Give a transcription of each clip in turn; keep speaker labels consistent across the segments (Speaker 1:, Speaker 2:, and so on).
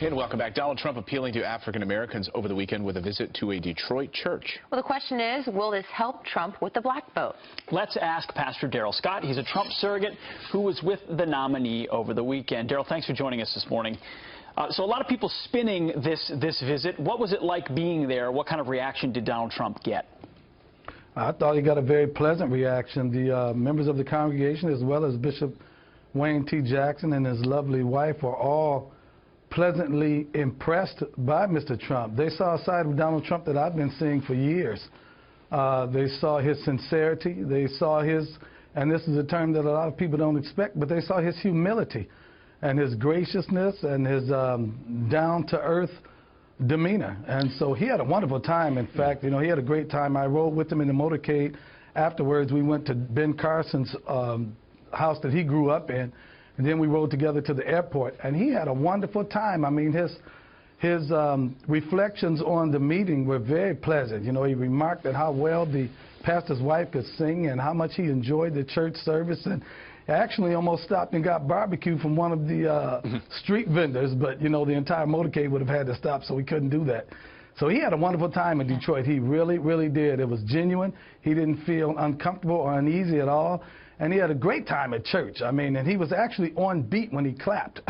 Speaker 1: And welcome back. Donald Trump appealing to African Americans over the weekend with a visit to a Detroit church.
Speaker 2: Well, the question is, will this help Trump with the black vote?
Speaker 3: Let's ask Pastor Darrell Scott. He's a Trump surrogate who was with the nominee over the weekend. Darrell, thanks for joining us this morning. So a lot of people spinning this visit. What was it like being there? What kind of reaction did Donald Trump get?
Speaker 4: I thought he got a very pleasant reaction. The members of the congregation, as well as Bishop Wayne T. Jackson and his lovely wife, were all pleasantly impressed by Mr. Trump. They saw a side of Donald Trump that I've been seeing for years. They saw his sincerity. They saw his, and this is a term that a lot of people don't expect, but they saw his humility and his graciousness and his down-to-earth demeanor. And so he had a wonderful time. In fact, he had a great time. I rode with him in the motorcade. Afterwards, we went to Ben Carson's house that he grew up in, and then we rode together to the airport, and he had a wonderful time. I mean, his reflections on the meeting were very pleasant. He remarked at how well the pastor's wife could sing and how much he enjoyed the church service, and actually almost stopped and got barbecue from one of the street vendors, but the entire motorcade would have had to stop, so we couldn't do that. So he had a wonderful time in Detroit. He really, really did. It was genuine. He didn't feel uncomfortable or uneasy at all. And he had a great time at church. I mean, and he was actually on beat when he clapped.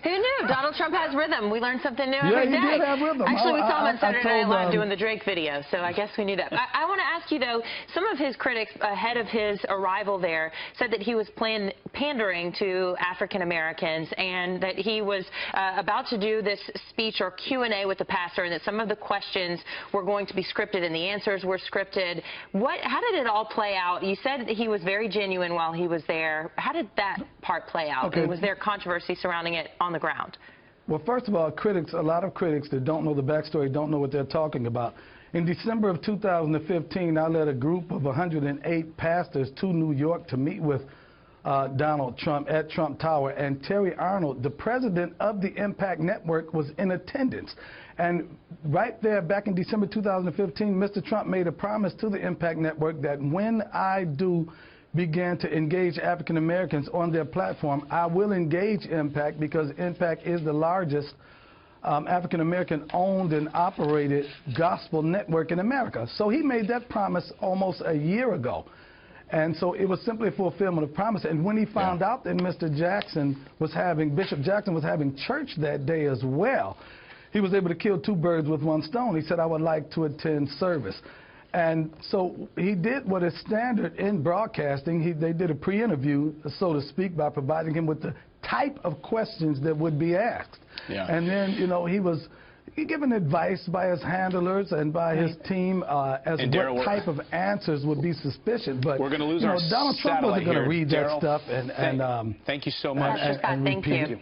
Speaker 2: Who knew? Donald Trump has rhythm. We learn something new every day.
Speaker 4: Yeah, he did have rhythm.
Speaker 2: Actually, we saw him on Saturday Night Live doing the Drake video, so I guess we knew that. I want to ask you, though, some of his critics ahead of his arrival there said that he was pandering to African Americans and that he was about to do this speech or Q&A with the pastor and that some of the questions were going to be scripted and the answers were scripted. How did it all play out? You said that he was very genuine while he was there. How did that part play out?
Speaker 4: Okay.
Speaker 2: Was there controversy surrounding it on the ground?
Speaker 4: Well, first of all, a lot of critics that don't know the backstory don't know what they're talking about. In December of 2015, I led a group of 108 pastors to New York to meet with Donald Trump at Trump Tower, and Terry Arnold, the president of the Impact Network, was in attendance. And right there, back in December 2015, Mr. Trump made a promise to the Impact Network that when I do began to engage African Americans on their platform, I will engage Impact because Impact is the largest African American owned and operated gospel network in America. So he made that promise almost a year ago. And so it was simply a fulfillment of promise. And when he found out that Bishop Jackson was having church that day as well, he was able to kill two birds with one stone. He said, I would like to attend service. And so he did what is standard in broadcasting. They did a pre-interview, so to speak, by providing him with the type of questions that would be asked. Yeah. And then, he was given advice by his handlers and by his team as what type of answers would be sufficient. But
Speaker 1: we're going to lose our
Speaker 4: Donald Trump wasn't going to read that stuff
Speaker 1: and thank you so much.
Speaker 2: Thank you.